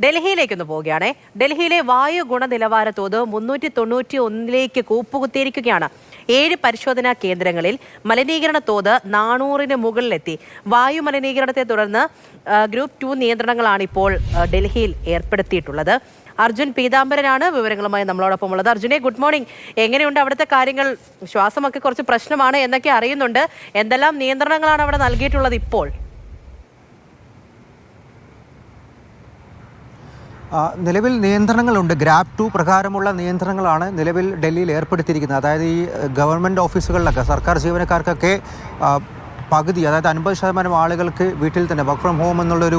ഡൽഹിയിലേക്കൊന്ന് പോവുകയാണേ. ഡൽഹിയിലെ വായു ഗുണനിലവാര തോത് 391 കൂപ്പുകുത്തിയിരിക്കുകയാണ്. 7 പരിശോധനാ കേന്ദ്രങ്ങളിൽ മലിനീകരണ തോത് 400-ന് മുകളിലെത്തി. വായു മലിനീകരണത്തെ തുടർന്ന് ഗ്രൂപ്പ് 2 നിയന്ത്രണങ്ങളാണ് ഇപ്പോൾ ഡൽഹിയിൽ ഏർപ്പെടുത്തിയിട്ടുള്ളത്. അർജുൻ പീതാംബരനാണ് വിവരങ്ങളുമായി നമ്മളോടൊപ്പം ഉള്ളത്. അർജുനെ, ഗുഡ് മോർണിംഗ്. എങ്ങനെയുണ്ട് അവിടുത്തെ കാര്യങ്ങൾ? ശ്വാസമൊക്കെ കുറച്ച് പ്രശ്നമാണ് എന്നൊക്കെ അറിയുന്നുണ്ട്. എന്തെല്ലാം നിയന്ത്രണങ്ങളാണ് അവിടെ നൽകിയിട്ടുള്ളത് ഇപ്പോൾ? നിലവിൽ നിയന്ത്രണങ്ങളുണ്ട്. ഗ്രാപ്പ് 2 പ്രകാരമുള്ള നിയന്ത്രണങ്ങളാണ് നിലവിൽ ഡൽഹിയിൽ ഏർപ്പെടുത്തിയിരിക്കുന്നത്. അതായത് ഈ ഗവൺമെൻറ് ഓഫീസുകളിലൊക്കെ സർക്കാർ ജീവനക്കാർക്കൊക്കെ പകുതി, അതായത് 50% ആളുകൾക്ക് വീട്ടിൽ തന്നെ വർക്ക് ഫ്രം ഹോം എന്നുള്ളൊരു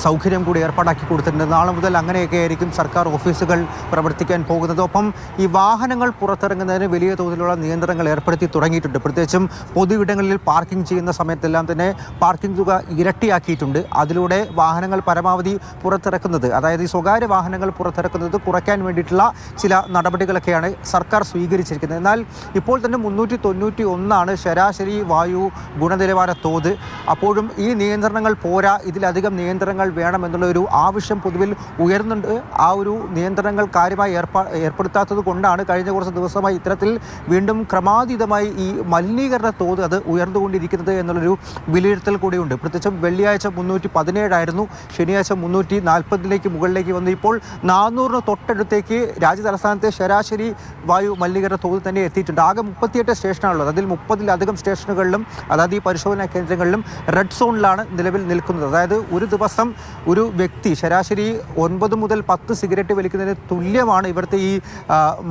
സൗകര്യം കൂടി ഏർപ്പാടാക്കി കൊടുത്തിട്ടുണ്ട്. നാളെ മുതൽ അങ്ങനെയൊക്കെ ആയിരിക്കും സർക്കാർ ഓഫീസുകൾ പ്രവർത്തിക്കാൻ പോകുന്നത്. ഒപ്പം ഈ വാഹനങ്ങൾ പുറത്തിറങ്ങുന്നതിന് വലിയ തോതിലുള്ള നിയന്ത്രണങ്ങൾ ഏർപ്പെടുത്തി തുടങ്ങിയിട്ടുണ്ട്. പ്രത്യേകിച്ചും പൊതുവിടങ്ങളിൽ പാർക്കിംഗ് ചെയ്യുന്ന സമയത്തെല്ലാം തന്നെ പാർക്കിംഗ് തുക ഇരട്ടിയാക്കിയിട്ടുണ്ട്. അതിലൂടെ വാഹനങ്ങൾ പരമാവധി പുറത്തിറക്കുന്നത്, അതായത് ഈ സ്വകാര്യ വാഹനങ്ങൾ പുറത്തിറക്കുന്നത് കുറയ്ക്കാൻ വേണ്ടിയിട്ടുള്ള ചില നടപടികളൊക്കെയാണ് സർക്കാർ സ്വീകരിച്ചിരിക്കുന്നത്. എന്നാൽ ഇപ്പോൾ തന്നെ 391 ശരാശരി വായു ഗുണനിലവാര തോത്. അപ്പോഴും ഈ നിയന്ത്രണങ്ങൾ പോരാ, ഇതിലധികം നിയന്ത്രണങ്ങൾ വേണമെന്നുള്ള ഒരു ആവശ്യം പൊതുവിൽ ഉയർന്നുണ്ട്. ആ ഒരു നിയന്ത്രണങ്ങൾ കാര്യമായി ഏർപ്പെടുത്താത്തത് കൊണ്ടാണ് കഴിഞ്ഞ കുറച്ച് ദിവസമായി ഇത്തരത്തിൽ വീണ്ടും ക്രമാതീതമായി ഈ മലിനീകരണ തോത് അത് ഉയർന്നുകൊണ്ടിരിക്കുന്നത് എന്നുള്ളൊരു വിലയിരുത്തൽ കൂടിയുണ്ട്. പ്രത്യേകിച്ചും വെള്ളിയാഴ്ച 317 ആയിരുന്നു, ശനിയാഴ്ച 340-ലേക്ക് മുകളിലേക്ക് വന്നു. ഇപ്പോൾ 400-ന് തൊട്ടടുത്തേക്ക് രാജ്യതലസ്ഥാനത്തെ ശരാശരി വായു മലിനീകരണ തോത് തന്നെ എത്തിയിട്ടുണ്ട്. ആകെ 38 സ്റ്റേഷനാണുള്ളത്. അതിൽ 30-ലധികം സ്റ്റേഷനുകളിലും, അതായത് ഈ പരിശോധനാ കേന്ദ്രങ്ങളിലും റെഡ് സോണിലാണ് നിലവിൽ നിൽക്കുന്നത്. അതായത് ഒരു ദിവസം ഒരു വ്യക്തി ശരാശരി 9 മുതൽ 10 സിഗരറ്റ് വലിക്കുന്നതിന് തുല്യമാണ് ഇവിടുത്തെ ഈ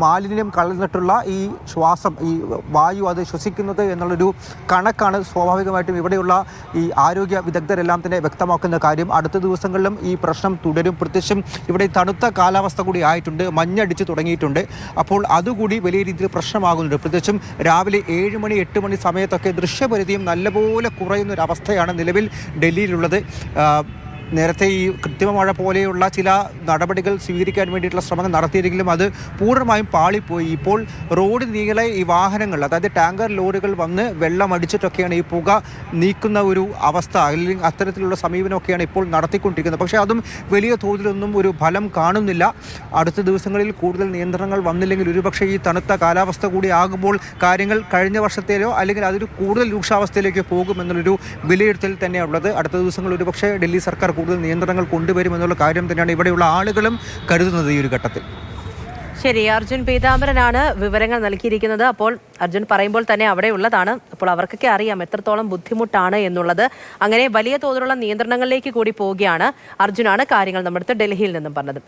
മാലിന്യം കലർന്നിട്ടുള്ള ഈ ശ്വാസം, ഈ വായു അത് ശ്വസിക്കുന്നത് എന്നുള്ളൊരു കണക്കാണ് സ്വാഭാവികമായിട്ടും ഇവിടെയുള്ള ഈ ആരോഗ്യ വിദഗ്ധരെല്ലാം തന്നെ വ്യക്തമാക്കുന്ന കാര്യം. അടുത്ത ദിവസങ്ങളിലും ഈ പ്രശ്നം തുടരും. പ്രത്യേകിച്ചും ഇവിടെ തണുത്ത കാലാവസ്ഥ കൂടി ആയിട്ടുണ്ട്, മഞ്ഞടിച്ച് തുടങ്ങിയിട്ടുണ്ട്. അപ്പോൾ അതുകൂടി വലിയ രീതിയിൽ പ്രശ്നമാകുന്നുണ്ട്. പ്രത്യേകിച്ചും രാവിലെ 7 മണി 8 മണി സമയത്തൊക്കെ ദൃശ്യപരിധിയും നല്ലപോലെ കുറയുന്നൊരവസ്ഥയാണ് നിലവിൽ ഡൽഹിയിലുള്ളത്. നേരത്തെ ഈ കൃത്രിമ മഴ പോലെയുള്ള ചില നടപടികൾ സ്വീകരിക്കാൻ വേണ്ടിയിട്ടുള്ള ശ്രമങ്ങൾ നടത്തിയെങ്കിലും അത് പൂർണ്ണമായും പാളിപ്പോയി. ഇപ്പോൾ റോഡ് നീളെ ഈ വാഹനങ്ങൾ, അതായത് ടാങ്കർ ലോറികൾ വന്ന് വെള്ളം അടിച്ചിട്ടൊക്കെയാണ് ഈ പുക നീക്കുന്ന ഒരു അവസ്ഥ, അല്ലെങ്കിൽ അത്തരത്തിലുള്ള സമീപനമൊക്കെയാണ് ഇപ്പോൾ നടത്തിക്കൊണ്ടിരിക്കുന്നത്. പക്ഷേ അതും വലിയ തോതിലൊന്നും ഒരു ഫലം കാണുന്നില്ല. അടുത്ത ദിവസങ്ങളിൽ കൂടുതൽ നിയന്ത്രണങ്ങൾ വന്നില്ലെങ്കിൽ ഒരുപക്ഷെ ഈ തണുത്ത കാലാവസ്ഥ കൂടി ആകുമ്പോൾ കാര്യങ്ങൾ കഴിഞ്ഞ വർഷത്തേലോ അല്ലെങ്കിൽ അതൊരു കൂടുതൽ രൂക്ഷാവസ്ഥയിലേക്ക് പോകുമെന്നുള്ളൊരു വിലയിരുത്തൽ തന്നെയുള്ളത്. അടുത്ത ദിവസങ്ങൾ ഒരുപക്ഷെ ഡൽഹി സർക്കാർ കൂടുതൽ നിയന്ത്രണങ്ങൾ കൊണ്ടുവരുമെന്നുള്ള കാര്യം തന്നെയാണ് ഇവിടെയുള്ള ആളുകളും കരുതുന്നത് ഈ ഒരു ഘട്ടത്തിൽ. ശരി, അർജുൻ പീതാംബരനാണ് വിവരങ്ങൾ നൽകിയിരിക്കുന്നത്. അപ്പോൾ അർജുൻ പറയുമ്പോൾ തന്നെ അവിടെ ഉള്ളതാണ്. അപ്പോൾ അവർക്കൊക്കെ അറിയാം എത്രത്തോളം ബുദ്ധിമുട്ടാണ് എന്നുള്ളത്. അങ്ങനെ വലിയ തോതിലുള്ള നിയന്ത്രണങ്ങളിലേക്ക് കൂടി പോവുകയാണ്. അർജുനാണ് കാര്യങ്ങൾ നമ്മുടെ ഡൽഹിയിൽ നിന്നും പറഞ്ഞത്.